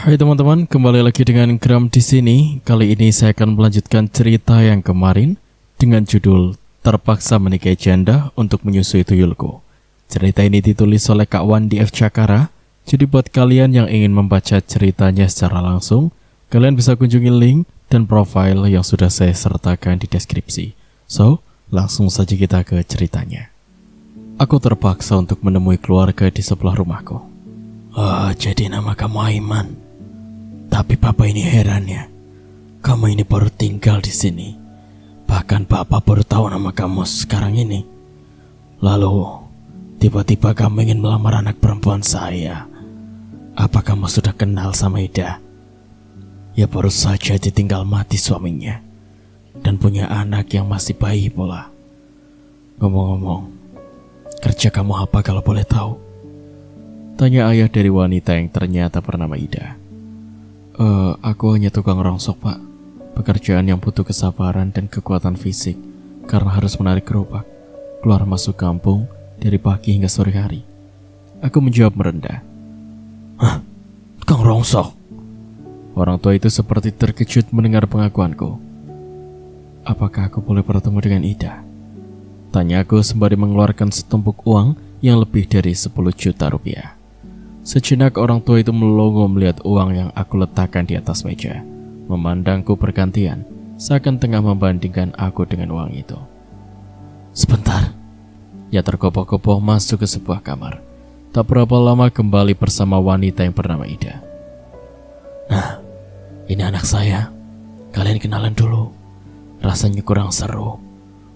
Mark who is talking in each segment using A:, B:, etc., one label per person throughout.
A: Hai teman-teman, kembali lagi dengan Gram di sini. Kali ini saya akan melanjutkan cerita yang kemarin dengan judul Terpaksa Menikahi Janda untuk Menyusui Tuyulku. Cerita ini ditulis oleh Kak Wandi F. Cakara. Jadi buat kalian yang ingin membaca ceritanya secara langsung, kalian bisa kunjungi link dan profil yang sudah saya sertakan di deskripsi. So, langsung saja kita ke ceritanya. Aku terpaksa untuk menemui keluarga di sebelah rumahku. Jadi nama kamu Aiman. Tapi Papa ini heran ya. Kamu ini baru tinggal di sini. Bahkan Papa baru tahu nama kamu sekarang ini. Lalu, tiba-tiba kamu ingin melamar anak perempuan saya. Apa kamu sudah kenal sama Ida? Ya baru saja ditinggal mati suaminya. Dan punya anak yang masih bayi pula. Ngomong-ngomong, kerja kamu apa kalau boleh tahu? Tanya ayah dari wanita yang ternyata bernama Ida. Aku hanya tukang rongsok, Pak. Pekerjaan yang butuh kesabaran dan kekuatan fisik karena harus menarik gerobak, keluar masuk kampung dari pagi hingga sore hari. Aku menjawab merendah. Hah? Tukang rongsok? Orang tua itu seperti terkejut mendengar pengakuanku. Apakah aku boleh bertemu dengan Ida? Tanya aku sembari mengeluarkan setumpuk uang yang lebih dari 10 juta rupiah. Sejenak orang tua itu melongo melihat uang yang aku letakkan di atas meja, memandangku bergantian, seakan tengah membandingkan aku dengan uang itu. Sebentar, ia tergopoh-gopoh masuk ke sebuah kamar. Tak berapa lama kembali bersama wanita yang bernama Ida. Nah, ini anak saya. Kalian kenalan dulu. Rasanya kurang seru.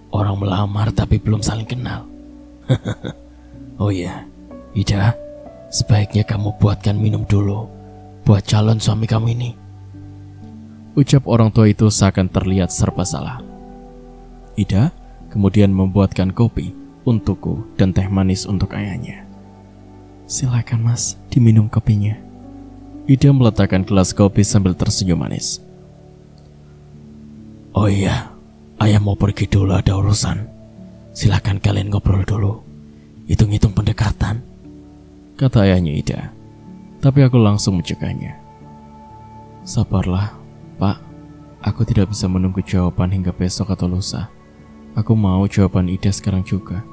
A: Orang melamar tapi belum saling kenal. Oh iya, Ida, sebaiknya kamu buatkan minum dulu buat calon suami kamu ini. Ucap orang tua itu seakan terlihat serba salah. Ida kemudian membuatkan kopi untukku dan teh manis untuk ayahnya. Silakan mas, diminum kopinya. Ida meletakkan gelas kopi sambil tersenyum manis. Oh iya, ayah mau pergi dulu ada urusan. Silakan kalian ngobrol dulu. Hitung-hitung pendekatan, kata ayahnya Ida. Tapi aku langsung mencegahnya. Sabarlah, Pak. Aku tidak bisa menunggu jawaban hingga besok atau lusa. Aku mau jawaban Ida sekarang juga.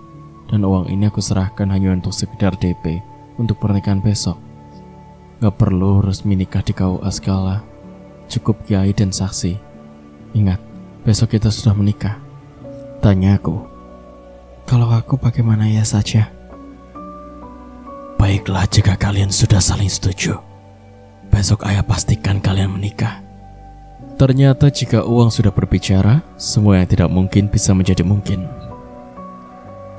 A: Dan uang ini aku serahkan hanya untuk sekedar DP untuk pernikahan besok. Gak perlu resmi nikah di KUA segala. Cukup kiai dan saksi. Ingat, besok kita sudah menikah. Tanya aku. Kalau aku bagaimana ya saja? Baiklah jika kalian sudah saling setuju. Besok ayah pastikan kalian menikah. Ternyata jika uang sudah berbicara, semua yang tidak mungkin bisa menjadi mungkin.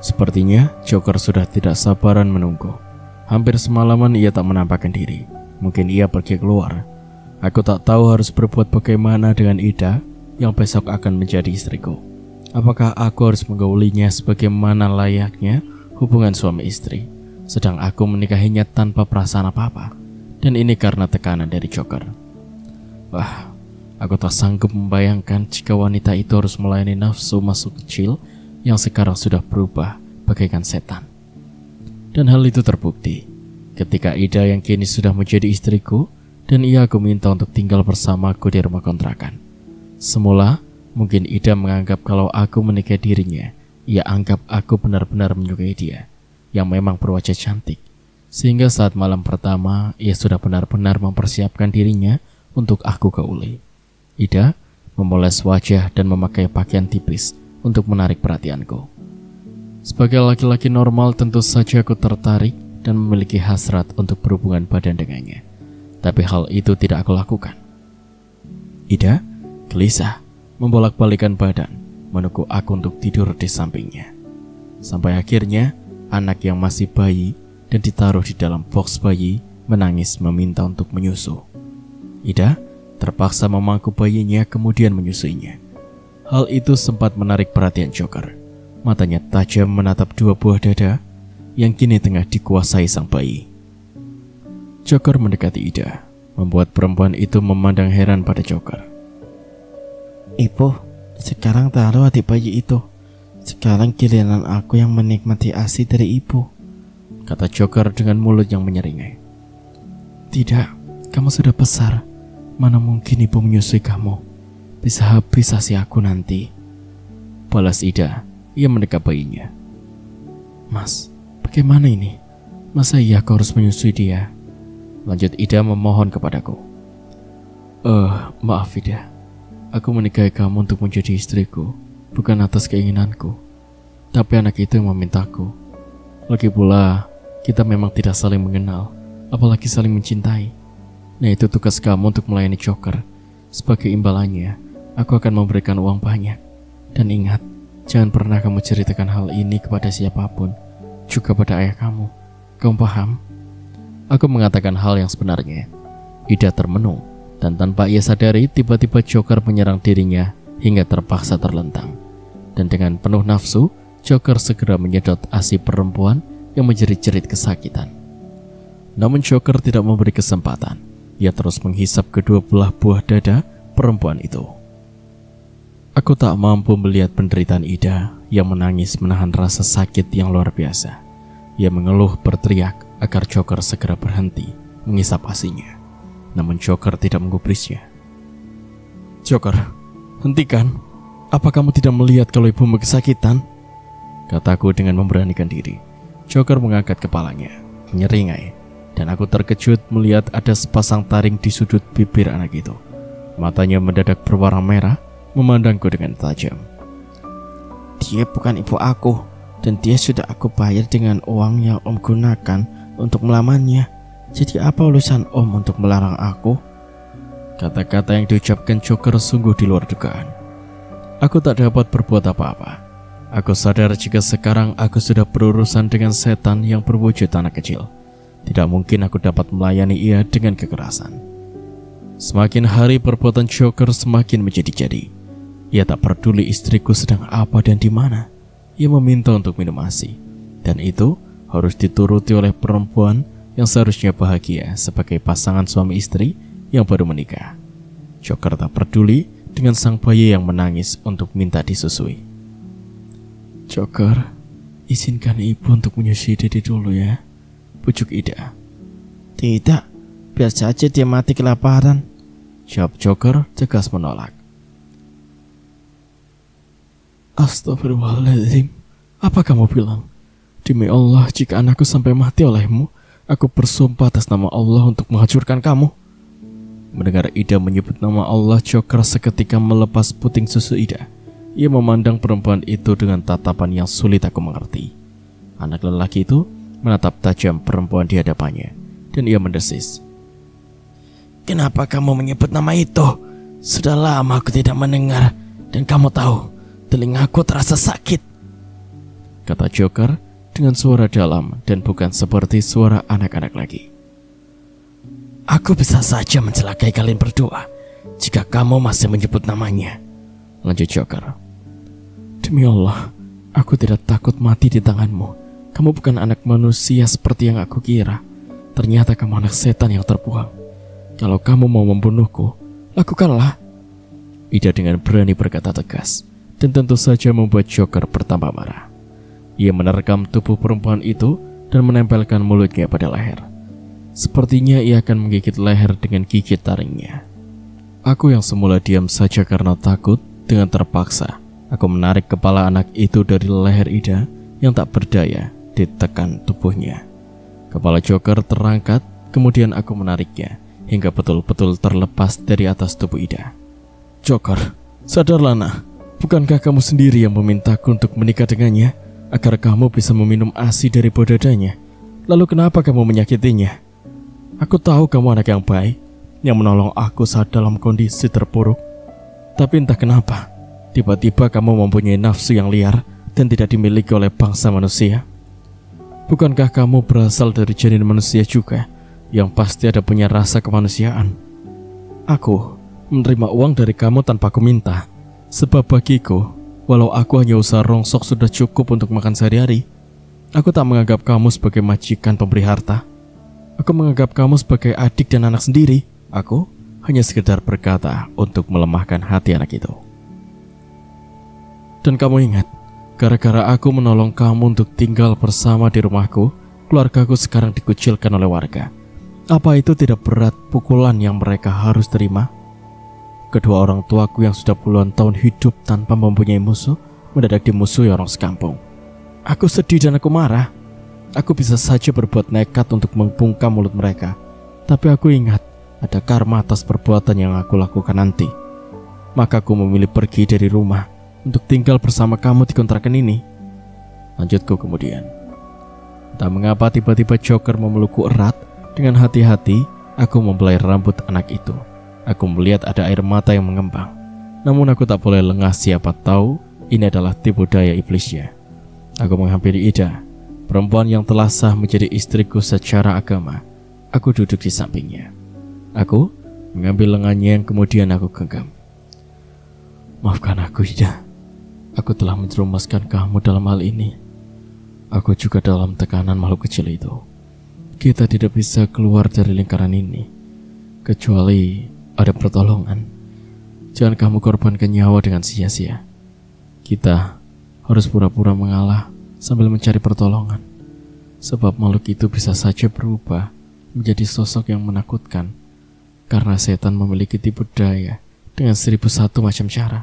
A: Sepertinya Joker sudah tidak sabaran menunggu. Hampir semalaman ia tak menampakkan diri. Mungkin ia pergi keluar. Aku tak tahu harus berbuat bagaimana dengan Ida yang besok akan menjadi istriku. Apakah aku harus menggaulinya sebagaimana layaknya hubungan suami istri, sedang aku menikahinya tanpa perasaan apa-apa? Dan ini karena tekanan dari Joker. Wah, aku tak sanggup membayangkan jika wanita itu harus melayani nafsu masuk kecil yang sekarang sudah berubah bagaikan setan. Dan hal itu terbukti ketika Ida yang kini sudah menjadi istriku dan ia aku minta untuk tinggal bersamaku di rumah kontrakan. Semula, mungkin Ida menganggap kalau aku menikahi dirinya, ia anggap aku benar-benar menyukai dia, yang memang berwajah cantik. Sehingga saat malam pertama, ia sudah benar-benar mempersiapkan dirinya untuk aku gauli. Ida memoles wajah dan memakai pakaian tipis untuk menarik perhatianku. Sebagai laki-laki normal tentu saja aku tertarik dan memiliki hasrat untuk berhubungan badan dengannya. Tapi hal itu tidak aku lakukan. Ida gelisah membolak-balikan badan, menunggu aku untuk tidur di sampingnya. Sampai akhirnya, anak yang masih bayi dan ditaruh di dalam box bayi menangis meminta untuk menyusu. Ida terpaksa memangku bayinya kemudian menyusuinya. Hal itu sempat menarik perhatian Joker. Matanya tajam menatap dua buah dada yang kini tengah dikuasai sang bayi. Joker mendekati Ida, membuat perempuan itu memandang heran pada Joker. Ibu, sekarang taruh adik bayi itu. Sekarang giliran aku yang menikmati ASI dari ibu, kata Joker dengan mulut yang menyeringai. Tidak, kamu sudah besar. Mana mungkin ibu menyusui kamu. Bisa habis ASI aku nanti. Balas Ida. Ia mendekap bayinya. Mas, bagaimana ini? Masa iya kau harus menyusui dia? Lanjut Ida memohon kepadaku. Maaf Ida. Aku menikahi kamu untuk menjadi istriku, bukan atas keinginanku. Tapi anak itu yang memintaku. Lagi pula, kita memang tidak saling mengenal, apalagi saling mencintai. Nah, itu tugas kamu untuk melayani Joker. Sebagai imbalannya, aku akan memberikan uang banyak. Dan ingat, jangan pernah kamu ceritakan hal ini kepada siapapun, juga pada ayah kamu. Kamu paham? Aku mengatakan hal yang sebenarnya. Ida termenung, dan tanpa ia sadari, tiba-tiba Joker menyerang dirinya hingga terpaksa terlentang. Dan dengan penuh nafsu, Joker segera menyedot ASI perempuan yang menjerit-jerit kesakitan. Namun Joker tidak memberi kesempatan. Ia terus menghisap kedua belah buah dada perempuan itu. Aku tak mampu melihat penderitaan Ida yang menangis menahan rasa sakit yang luar biasa. Ia mengeluh berteriak agar Joker segera berhenti menghisap ASInya. Namun Joker tidak menggubrisnya. Joker, hentikan. Apa kamu tidak melihat kalau ibumu kesakitan? Kataku dengan memberanikan diri. Joker mengangkat kepalanya, menyeringai. Dan aku terkejut melihat ada sepasang taring di sudut bibir anak itu. Matanya mendadak berwarna merah, memandangku dengan tajam. Dia bukan ibu aku, dan dia sudah aku bayar dengan uang yang Om gunakan untuk melamarnya. Jadi apa urusan Om untuk melarang aku? Kata-kata yang diucapkan Joker sungguh di luar dugaan. Aku tak dapat berbuat apa-apa. Aku sadar jika sekarang aku sudah berurusan dengan setan yang berwujud anak kecil. Tidak mungkin aku dapat melayani ia dengan kekerasan. Semakin hari perbuatan Joker semakin menjadi-jadi. Ia tak peduli istriku sedang apa dan di mana. Ia meminta untuk minum ASI. Dan itu harus dituruti oleh perempuan yang seharusnya bahagia sebagai pasangan suami istri yang baru menikah. Joker tak peduli dengan sang bayi yang menangis untuk minta disusui. Joker, izinkan ibu untuk menyusui Dede dulu ya. Pujuk Ida. Tidak, biar saja dia mati kelaparan. Jawab Joker tegas menolak. Astagfirullahaladzim. Apa kamu bilang? Demi Allah, jika anakku sampai mati olehmu, aku bersumpah atas nama Allah untuk menghancurkan kamu. Mendengar Ida menyebut nama Allah, Joker seketika melepas puting susu Ida. Ia memandang perempuan itu dengan tatapan yang sulit aku mengerti. Anak lelaki itu menatap tajam perempuan di hadapannya, dan ia mendesis. Kenapa kamu menyebut nama itu? Sudah lama aku tidak mendengar, dan kamu tahu, telingaku terasa sakit. Kata Joker dengan suara dalam dan bukan seperti suara anak-anak lagi. Aku bisa saja mencelakai kalian berdua jika kamu masih menyebut namanya. Lanjut Joker. Demi Allah, aku tidak takut mati di tanganmu. Kamu bukan anak manusia seperti yang aku kira. Ternyata kamu anak setan yang terbuang. Kalau kamu mau membunuhku, lakukanlah. Ida dengan berani berkata tegas, dan tentu saja membuat Joker bertambah marah. Ia menerkam tubuh perempuan itu dan menempelkan mulutnya pada leher. Sepertinya ia akan menggigit leher dengan gigit taringnya. Aku yang semula diam saja karena takut, dengan terpaksa aku menarik kepala anak itu dari leher Ida yang tak berdaya ditekan tubuhnya. Kepala Joker terangkat, kemudian aku menariknya hingga betul-betul terlepas dari atas tubuh Ida. Joker, sadarlah nak, bukankah kamu sendiri yang memintaku untuk menikah dengannya agar kamu bisa meminum ASI dari buah dadanya? Lalu kenapa kamu menyakitinya? Aku tahu kamu anak yang baik, yang menolong aku saat dalam kondisi terpuruk. Tapi entah kenapa, tiba-tiba kamu mempunyai nafsu yang liar dan tidak dimiliki oleh bangsa manusia. Bukankah kamu berasal dari janin manusia juga, yang pasti ada punya rasa kemanusiaan? Aku menerima uang dari kamu tanpa aku minta, sebab bagiku, walau aku hanya usaha rongsok sudah cukup untuk makan sehari-hari. Aku tak menganggap kamu sebagai majikan pemberi harta. Aku menganggap kamu sebagai adik dan anak sendiri. Aku hanya sekedar berkata untuk melemahkan hati anak itu. Dan kamu ingat, gara-gara aku menolong kamu untuk tinggal bersama di rumahku, keluargaku sekarang dikucilkan oleh warga. Apa itu tidak berat pukulan yang mereka harus terima? Kedua orang tuaku yang sudah puluhan tahun hidup tanpa mempunyai musuh mendadak dimusuhi orang sekampung. Aku sedih dan aku marah. Aku bisa saja berbuat nekat untuk membungkam mulut mereka. Tapi aku ingat ada karma atas perbuatan yang aku lakukan nanti. Maka aku memilih pergi dari rumah untuk tinggal bersama kamu di kontrakan ini. Lanjutku kemudian. Entah mengapa tiba-tiba Joker memelukku erat. Dengan hati-hati aku membelai rambut anak itu. Aku melihat ada air mata yang mengembang. Namun aku tak boleh lengah, siapa tahu ini adalah tipu daya iblisnya. Aku menghampiri Ida, perempuan yang telah sah menjadi istriku secara agama. Aku duduk di sampingnya. Aku mengambil lengannya yang kemudian aku genggam. Maafkan aku, Ida. Aku telah menjerumuskan kamu dalam hal ini. Aku juga dalam tekanan makhluk kecil itu. Kita tidak bisa keluar dari lingkaran ini kecuali ada pertolongan. Jangan kamu korbankan nyawa dengan sia-sia. Kita harus pura-pura mengalah sambil mencari pertolongan. Sebab makhluk itu bisa saja berubah menjadi sosok yang menakutkan. Karena setan memiliki tipu daya dengan 1001 macam cara.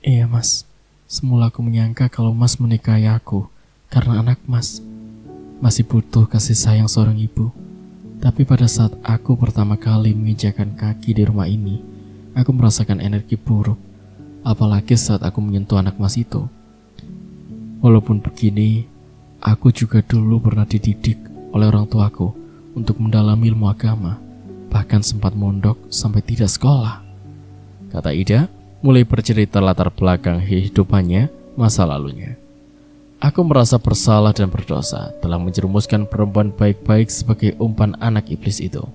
A: Iya mas, semula aku menyangka kalau mas menikahi aku karena anak mas masih butuh kasih sayang seorang ibu. Tapi pada saat aku pertama kali menginjakkan kaki di rumah ini, aku merasakan energi buruk. Apalagi saat aku menyentuh anak mas itu. Walaupun begini, aku juga dulu pernah dididik oleh orang tuaku untuk mendalami ilmu agama. Bahkan sempat mondok sampai tidak sekolah. Kata Ida, mulai bercerita latar belakang kehidupannya, masa lalunya. Aku merasa bersalah dan berdosa telah menjerumuskan perempuan baik-baik sebagai umpan anak iblis itu.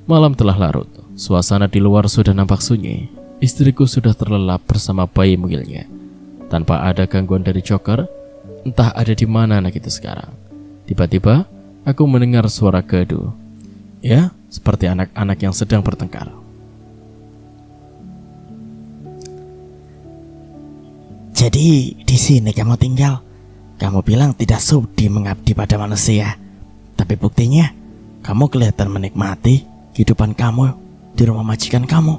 A: Malam telah larut, suasana di luar sudah nampak sunyi. Istriku sudah terlelap bersama bayi mungilnya. Tanpa ada gangguan dari Joker, entah ada di mana anak itu sekarang. Tiba-tiba, aku mendengar suara gaduh. Ya, seperti anak-anak yang sedang bertengkar.
B: Jadi di sini kamu tinggal. Kamu bilang tidak sudi mengabdi pada manusia. Tapi buktinya kamu kelihatan menikmati kehidupan kamu di rumah majikan kamu.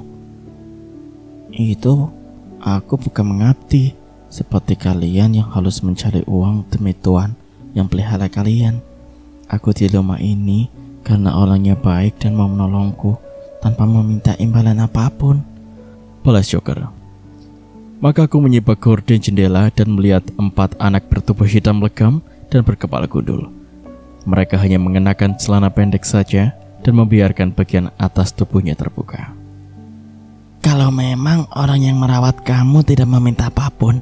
A: Itu aku bukan mengabdi seperti kalian yang harus mencari uang demi Tuhan yang pelihara kalian. Aku di rumah ini karena orangnya baik dan mau menolongku tanpa meminta imbalan apapun. Balas Joker. Maka aku menyimak gorden jendela dan melihat 4 anak bertubuh hitam legam dan berkepala gundul. Mereka hanya mengenakan celana pendek saja dan membiarkan bagian atas tubuhnya terbuka.
B: Kalau memang orang yang merawat kamu tidak meminta apapun,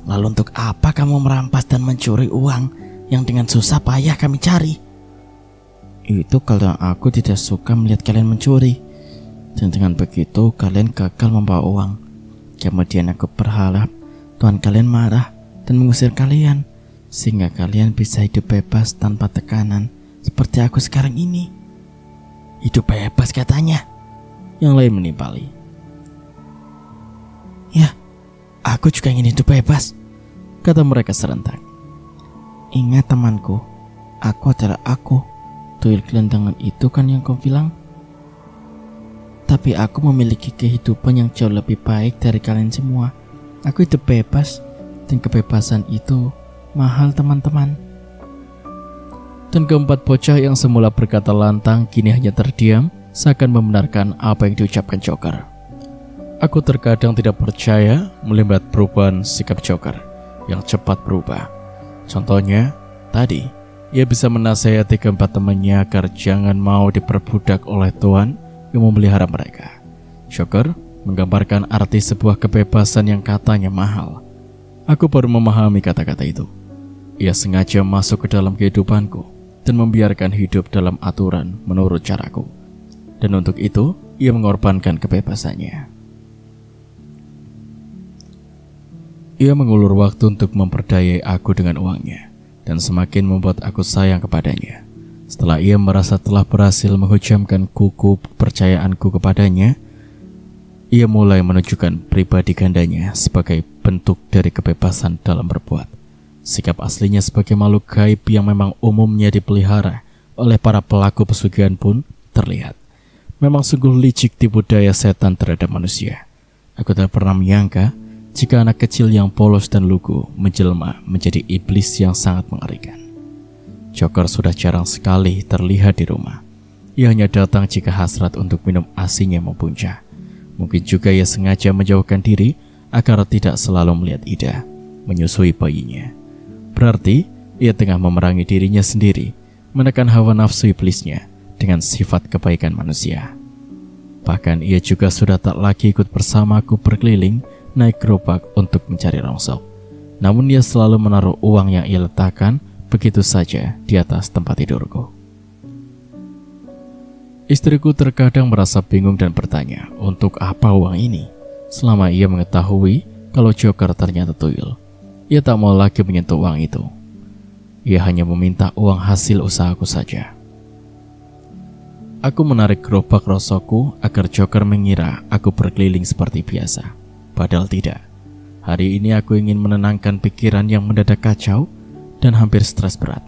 B: lalu untuk apa kamu merampas dan mencuri uang yang dengan susah payah kami cari?
A: Itu kalau aku tidak suka melihat kalian mencuri. Dan dengan begitu kalian gagal membawa uang. Kemudian aku berharap Tuhan kalian marah dan mengusir kalian, sehingga kalian bisa hidup bebas tanpa tekanan seperti aku sekarang ini.
B: Hidup bebas katanya.
A: Yang lain menimpali.
B: Ya, aku juga ingin hidup bebas,
A: kata mereka serentak.
B: Ingat temanku, aku adalah aku.
A: Tuyul gelandangan itu kan yang kau bilang.
B: Tapi aku memiliki kehidupan yang jauh lebih baik dari kalian semua. Aku hidup bebas, dan kebebasan itu mahal teman-teman.
A: Dan keempat bocah yang semula berkata lantang kini hanya terdiam, seakan membenarkan apa yang diucapkan Joker. Aku terkadang tidak percaya melihat perubahan sikap Joker yang cepat berubah. Contohnya, tadi ia bisa menasihati keempat temannya agar jangan mau diperbudak oleh Tuhan yang memelihara mereka. Joker menggambarkan arti sebuah kebebasan yang katanya mahal. Aku baru memahami kata-kata itu. Ia sengaja masuk ke dalam kehidupanku dan membiarkan hidup dalam aturan menurut caraku. Dan untuk itu, ia mengorbankan kebebasannya. Ia mengulur waktu untuk memperdayai aku dengan uangnya dan semakin membuat aku sayang kepadanya. Setelah ia merasa telah berhasil menghujamkan kuku kepercayaanku kepadanya, ia mulai menunjukkan pribadi gandanya sebagai bentuk dari kebebasan dalam berbuat. Sikap aslinya sebagai makhluk gaib yang memang umumnya dipelihara oleh para pelaku pesugihan pun terlihat. Memang sungguh licik tipu daya setan terhadap manusia. Aku tak pernah menyangka jika anak kecil yang polos dan lugu menjelma menjadi iblis yang sangat mengerikan. Joker sudah jarang sekali terlihat di rumah. Ia hanya datang jika hasrat untuk minum asinya mempuncak. Mungkin juga ia sengaja menjauhkan diri agar tidak selalu melihat Ida menyusui bayinya. Berarti ia tengah memerangi dirinya sendiri, menekan hawa nafsu iblisnya dengan sifat kebaikan manusia. Bahkan ia juga sudah tak lagi ikut bersamaku berkeliling naik gerobak untuk mencari rongsok. Namun ia selalu menaruh uang yang ia letakkan begitu saja di atas tempat tidurku. Istriku terkadang merasa bingung dan bertanya, untuk apa uang ini? Selama ia mengetahui kalau Joker ternyata tuyul, ia tak mau lagi menyentuh uang itu. Ia hanya meminta uang hasil usahaku saja. Aku menarik gerobak rosokku agar Joker mengira aku berkeliling seperti biasa. Padahal tidak. Hari ini aku ingin menenangkan pikiran yang mendadak kacau dan hampir stres berat.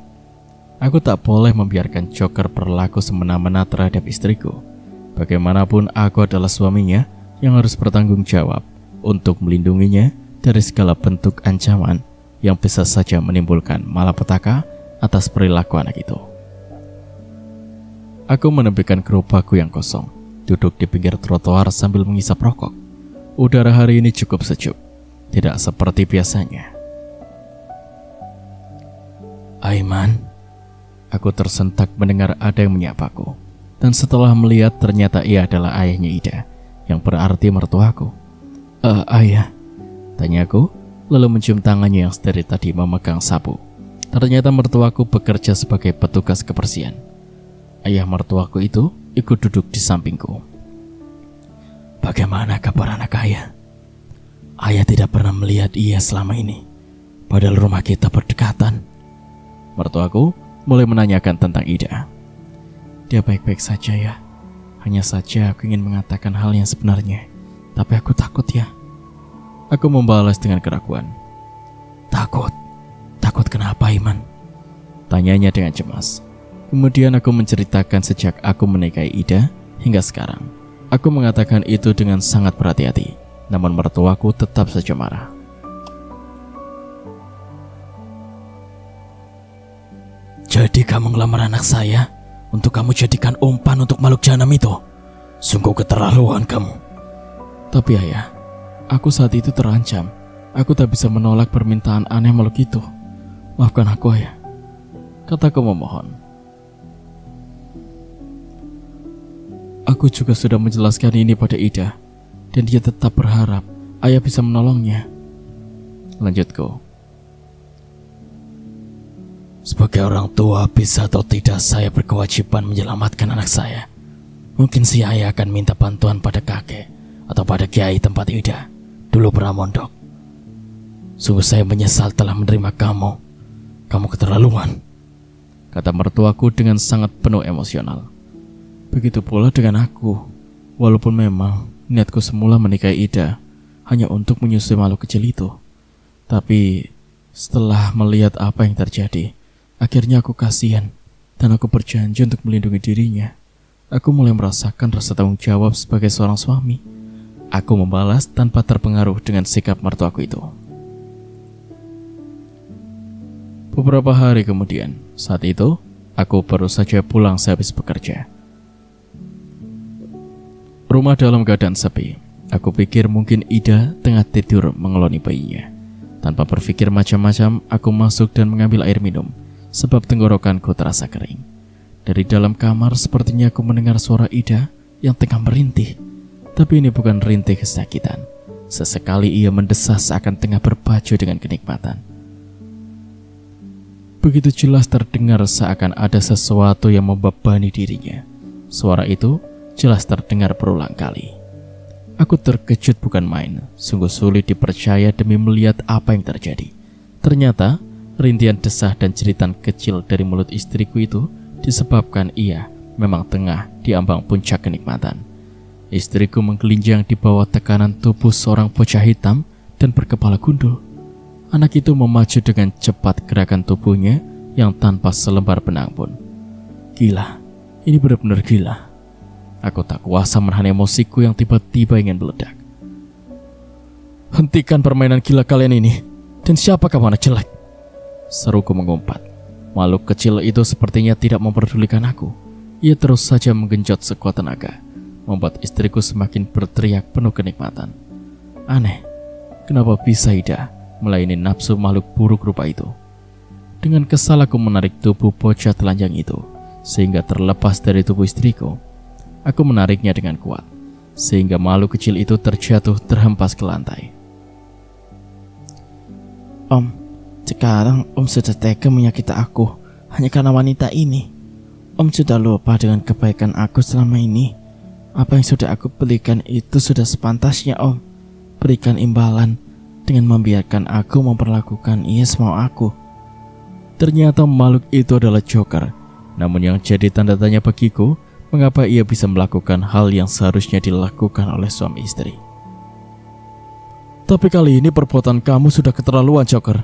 A: Aku tak boleh membiarkan Joker berlaku semena-mena terhadap istriku. Bagaimanapun aku adalah suaminya yang harus bertanggung jawab untuk melindunginya dari segala bentuk ancaman yang bisa saja menimbulkan malapetaka atas perilaku anak itu. Aku menepikan gerobakku yang kosong, duduk di pinggir trotoar sambil mengisap rokok. Udara hari ini cukup sejuk, tidak seperti biasanya. Aiman, aku tersentak mendengar ada yang menyapaku, dan setelah melihat ternyata ia adalah ayahnya Ida, yang berarti mertuaku. Ayah, tanyaku, lalu mencium tangannya yang dari tadi memegang sapu. Ternyata mertuaku bekerja sebagai petugas kebersihan. Ayah mertuaku itu ikut duduk di sampingku. Bagaimana kabar anak ayah? Ayah tidak pernah melihat ia selama ini, padahal rumah kita berdekatan. Mertuaku mulai menanyakan tentang Ida. Dia baik-baik saja ya. Hanya saja aku ingin mengatakan hal yang sebenarnya, tapi aku takut ya. Aku membalas dengan keraguan. Takut? Takut kenapa, Iman? Tanyanya dengan cemas. Kemudian aku menceritakan sejak aku menikahi Ida hingga sekarang. Aku mengatakan itu dengan sangat berhati-hati, namun mertuaku tetap saja marah. Jadi kamu ngelamar anak saya untuk kamu jadikan umpan untuk makhluk jahanam itu? Sungguh keterlaluan kamu. Tapi ayah, aku saat itu terancam. Aku tak bisa menolak permintaan aneh makhluk itu. Maafkan aku ayah, kataku memohon. Aku juga sudah menjelaskan ini pada Ida, dan dia tetap berharap ayah bisa menolongnya. Lanjutku. Sebagai orang tua, bisa atau tidak saya berkewajiban menyelamatkan anak saya. Mungkin si ayah akan minta bantuan pada kakek atau pada kiai tempat Ida dulu pernah mondok. Sungguh saya menyesal telah menerima kamu. Kamu keterlaluan, kata mertuaku dengan sangat penuh emosional. Begitu pula dengan aku. Walaupun memang niatku semula menikahi Ida hanya untuk menyusui makhluk kecil itu, tapi setelah melihat apa yang terjadi, akhirnya aku kasihan dan aku berjanji untuk melindungi dirinya. Aku mulai merasakan rasa tanggung jawab sebagai seorang suami. Aku membalas tanpa terpengaruh dengan sikap mertuaku itu. Beberapa hari kemudian, saat itu aku baru saja pulang sehabis bekerja. Rumah dalam keadaan sepi. Aku pikir mungkin Ida tengah tidur mengeloni bayinya. Tanpa berpikir macam-macam, aku masuk dan mengambil air minum, sebab tenggorokanku terasa kering. Dari dalam kamar sepertinya aku mendengar suara Ida yang tengah merintih. Tapi ini bukan rintih kesakitan. Sesekali ia mendesah seakan tengah berpacu dengan kenikmatan. Begitu jelas terdengar seakan ada sesuatu yang membebani dirinya. Suara itu jelas terdengar berulang kali. Aku terkejut bukan main. Sungguh sulit dipercaya demi melihat apa yang terjadi. Ternyata rintihan desah dan jeritan kecil dari mulut istriku itu disebabkan ia memang tengah di ambang puncak kenikmatan. Istriku menggelinjang di bawah tekanan tubuh seorang bocah hitam dan berkepala gundul. Anak itu memacu dengan cepat gerakan tubuhnya yang tanpa selembar benang pun. Gila, ini benar-benar gila. Aku tak kuasa menahan emosiku yang tiba-tiba ingin meledak. Hentikan permainan gila kalian ini. Dan siapa kamu anak jelek? Seruku mengumpat. Makhluk kecil itu sepertinya tidak memperdulikan aku. Ia terus saja menggenjot sekuat tenaga, membuat istriku semakin berteriak penuh kenikmatan. Aneh, kenapa bisa Ida melayani nafsu makhluk buruk rupa itu? Dengan kesal aku menarik tubuh bocah telanjang itu, sehingga terlepas dari tubuh istriku. Aku menariknya dengan kuat, sehingga makhluk kecil itu terjatuh terhempas ke lantai.
B: Om, sekarang Om sudah tega menyakiti aku hanya karena wanita ini. Om sudah lupa dengan kebaikan aku selama ini. Apa yang sudah aku berikan itu sudah sepantasnya Om. Berikan imbalan dengan membiarkan aku memperlakukan ia semau aku.
A: Ternyata makhluk itu adalah Joker. Namun yang jadi tanda tanya bagiku, mengapa ia bisa melakukan hal yang seharusnya dilakukan oleh suami istri. Tapi kali ini perbuatan kamu sudah keterlaluan, Joker.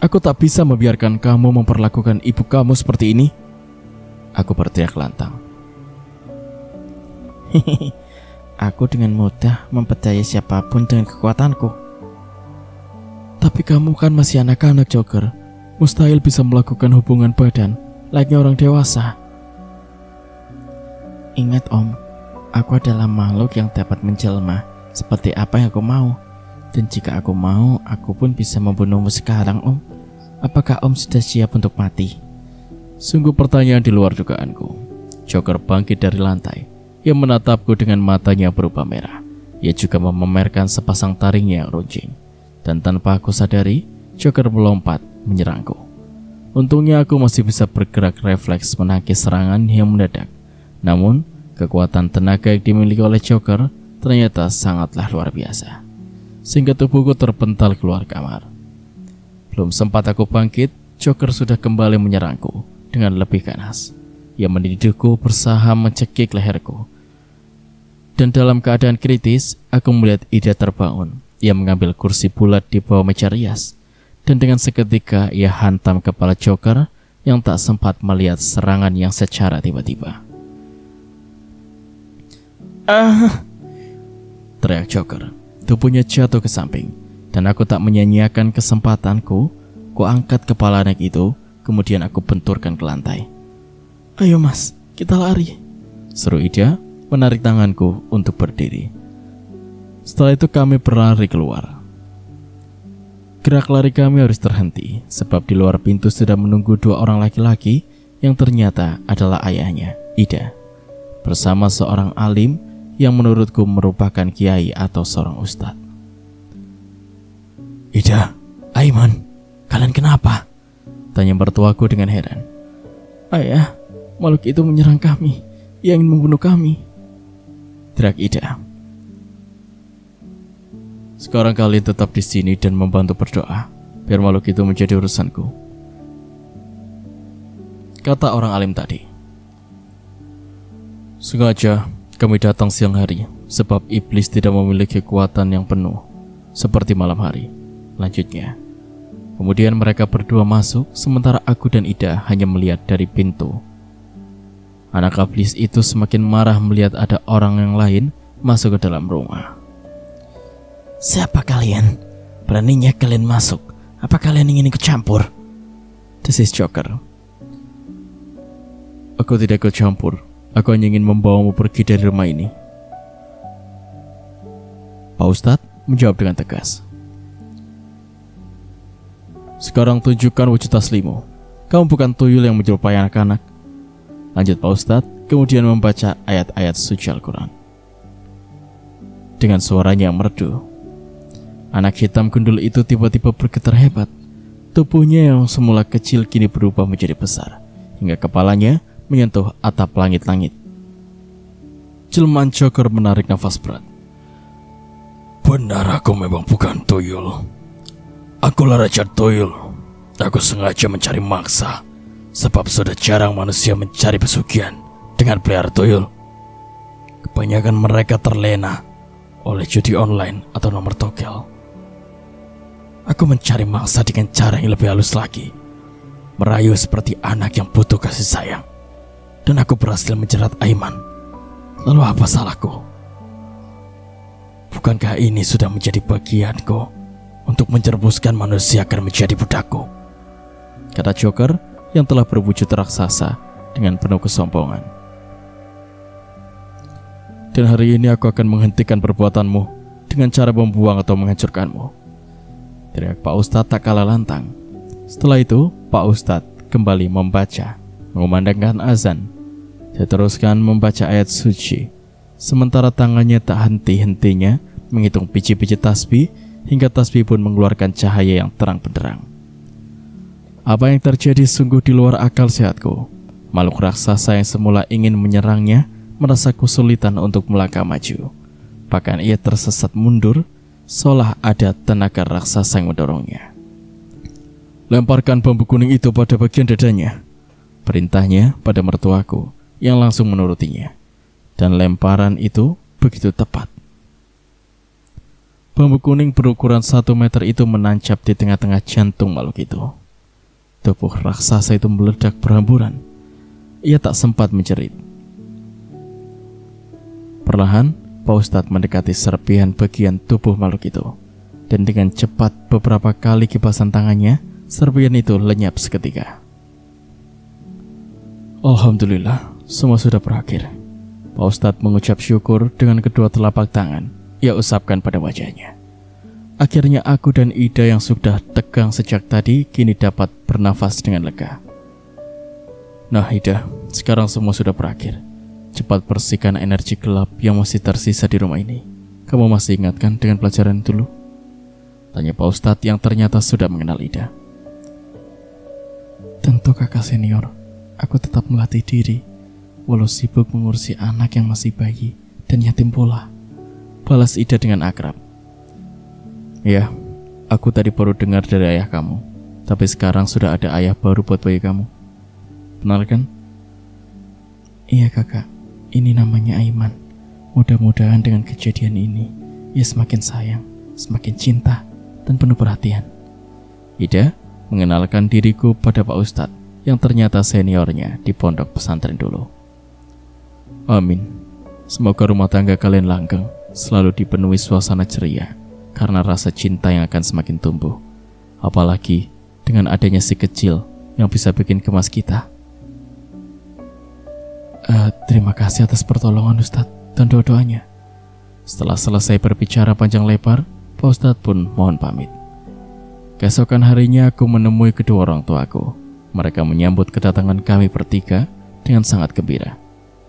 A: Aku tak bisa membiarkan kamu memperlakukan ibu kamu seperti ini. Aku berteriak lantang.
B: Aku dengan mudah mempercayai siapapun dengan kekuatanku.
A: Tapi kamu kan masih anak-anak, Joker. Mustahil bisa melakukan hubungan badan layaknya orang dewasa.
B: Ingat Om, aku adalah makhluk yang dapat menjelma seperti apa yang aku mau. Dan jika aku mau, aku pun bisa membunuhmu sekarang Om. Apakah Om sudah siap untuk mati?
A: Sungguh pertanyaan di luar dugaanku. Joker bangkit dari lantai. Ia menatapku dengan matanya berubah merah. Ia juga memamerkan sepasang taringnya yang runcing. Dan tanpa aku sadari, Joker melompat menyerangku. Untungnya aku masih bisa bergerak refleks menangkis serangan yang mendadak. Namun, kekuatan tenaga yang dimiliki oleh Joker ternyata sangatlah luar biasa, sehingga tubuhku terpental keluar kamar. Belum sempat aku bangkit, Joker sudah kembali menyerangku dengan lebih ganas. Ia mendidikku berusaha mencekik leherku. Dan dalam keadaan kritis, aku melihat Ida terbangun. Ia mengambil kursi bulat di bawah meja rias. Dan dengan seketika ia hantam kepala Joker yang tak sempat melihat serangan yang secara tiba-tiba. Teriak Joker. Tubuhnya jatuh ke samping. Dan aku tak menyia-nyiakan kesempatanku. Ku angkat kepala anak itu, kemudian aku benturkan ke lantai.
B: Ayo mas, kita lari,
A: seru Ida menarik tanganku untuk berdiri. Setelah itu kami berlari keluar. Gerak lari kami harus terhenti, sebab di luar pintu sudah menunggu dua orang laki-laki yang ternyata adalah ayahnya, Ida, bersama seorang alim yang menurutku merupakan kiai atau seorang ustadz.
B: Ida, Aiman, kalian kenapa?
A: Tanya mertuaku dengan heran.
B: Ayah, makhluk itu menyerang kami. Ia ingin membunuh kami,
A: teriak Ida. Sekarang kalian tetap di sini dan membantu berdoa, biar makhluk itu menjadi urusanku, kata orang alim tadi. Sengaja kami datang siang hari, sebab iblis tidak memiliki kekuatan yang penuh seperti malam hari, lanjutnya. Kemudian mereka berdua masuk, sementara aku dan Ida hanya melihat dari pintu. Anak iblis itu semakin marah melihat ada orang yang lain masuk ke dalam rumah.
B: Siapa kalian? Beraninya kalian masuk? Apa kalian ingin ikut campur?
A: Desis Joker. Aku tidak ikut campur. Aku hanya ingin membawamu pergi dari rumah ini, Pak Ustadz menjawab dengan tegas. Sekarang tunjukkan wujud aslimu. Kamu bukan tuyul yang menyerupai anak-anak, lanjut Pak Ustadz, kemudian membaca ayat-ayat suci Al-Quran. Dengan suaranya yang merdu, anak hitam gundul itu tiba-tiba bergetar hebat. Tubuhnya yang semula kecil kini berubah menjadi besar, hingga kepalanya menyentuh atap langit-langit. Jelmaan Joker menarik nafas berat.
C: Benar, aku memang bukan tuyul. Akulah Raja Tuyul. Aku sengaja mencari mangsa, sebab sudah jarang manusia mencari pesugihan dengan pelihara tuyul. Kebanyakan mereka terlena oleh judi online atau nomor togel. Aku mencari mangsa dengan cara yang lebih halus lagi, merayu seperti anak yang butuh kasih sayang. dan aku berhasil menjerat Aiman. Lalu apa salahku? Bukankah ini sudah menjadi bagianku untuk menjerumuskan manusia akan menjadi budakku?
A: Kata Joker yang telah berwujud raksasa dengan penuh kesombongan. Dan hari ini aku akan menghentikan perbuatanmu dengan cara membuang atau menghancurkanmu, teriak Pak Ustadz tak kalah lantang. Setelah itu, Pak Ustadz kembali mengumandangkan azan. Dia teruskan membaca ayat suci, sementara tangannya tak henti-hentinya menghitung biji-biji tasbih hingga tasbih pun mengeluarkan cahaya yang terang benderang. Apa yang terjadi sungguh di luar akal sehatku. Makhluk raksasa yang semula ingin menyerangnya merasa kesulitan untuk melangkah maju. Bahkan ia tersesat mundur, seolah ada tenaga raksasa yang mendorongnya. Lemparkan bambu kuning itu pada bagian dadanya, perintahnya pada mertuaku yang langsung menurutinya. Dan lemparan itu begitu tepat. Bambu kuning berukuran 1 meter itu menancap di tengah-tengah jantung makhluk itu. Tubuh raksasa itu meledak berhamburan. Ia tak sempat menjerit. Perlahan, Pak Ustadz mendekati serpihan bagian tubuh makhluk itu. Dan dengan cepat beberapa kali kipasan tangannya, serpihan itu lenyap seketika. Alhamdulillah, semua sudah berakhir. Pak Ustadz mengucap syukur dengan kedua telapak tangan. Ia usapkan pada wajahnya. Akhirnya aku dan Ida yang sudah tegang sejak tadi kini dapat bernafas dengan lega. Nah Ida, sekarang semua sudah berakhir. Cepat bersihkan energi gelap yang masih tersisa di rumah ini. Kamu masih ingat kan dengan pelajaran dulu? Tanya Pak Ustadz yang ternyata sudah mengenal Ida. Tentu kakak senior, aku tetap melatih diri, walau sibuk mengurusi anak yang masih bayi dan yatim pula. Balas Ida dengan akrab. Ya, aku tadi baru dengar dari ayah kamu, tapi sekarang sudah ada ayah baru buat bayi kamu. Benar kan? Iya kakak, ini namanya Aiman. Mudah-mudahan dengan kejadian ini, ia semakin sayang, semakin cinta, dan penuh perhatian. Ida mengenalkan diriku pada Pak Ustadz yang ternyata seniornya di pondok pesantren dulu. Amin. Semoga rumah tangga kalian langgeng, selalu dipenuhi suasana ceria, karena rasa cinta yang akan semakin tumbuh. Apalagi dengan adanya si kecil yang bisa bikin gemas kita. Terima kasih atas pertolongan Ustadz dan doa-doanya. Setelah selesai berbicara panjang lebar, Pak Ustadz pun mohon pamit. Keesokan harinya aku menemui kedua orang tuaku. Mereka menyambut kedatangan kami bertiga dengan sangat gembira.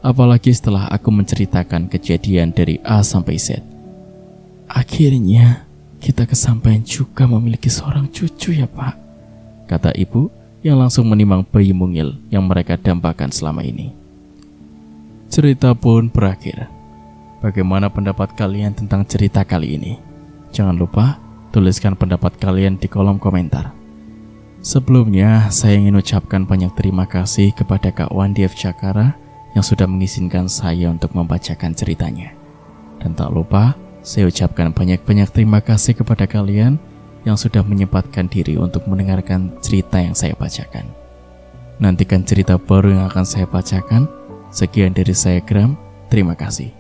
A: Apalagi setelah aku menceritakan kejadian dari A sampai Z. Akhirnya kita kesampaian juga memiliki seorang cucu ya Pak, kata ibu yang langsung menimang bayi mungil yang mereka dambakan selama ini. Cerita pun berakhir. Bagaimana pendapat kalian tentang cerita kali ini? Jangan lupa tuliskan pendapat kalian di kolom komentar. Sebelumnya saya ingin ucapkan banyak terima kasih kepada Kak Wandi F. Cakara yang sudah mengizinkan saya untuk membacakan ceritanya. Dan tak lupa saya ucapkan banyak-banyak terima kasih kepada kalian yang sudah menyempatkan diri untuk mendengarkan cerita yang saya bacakan. Nantikan cerita baru yang akan saya bacakan. Sekian dari saya Gram, terima kasih.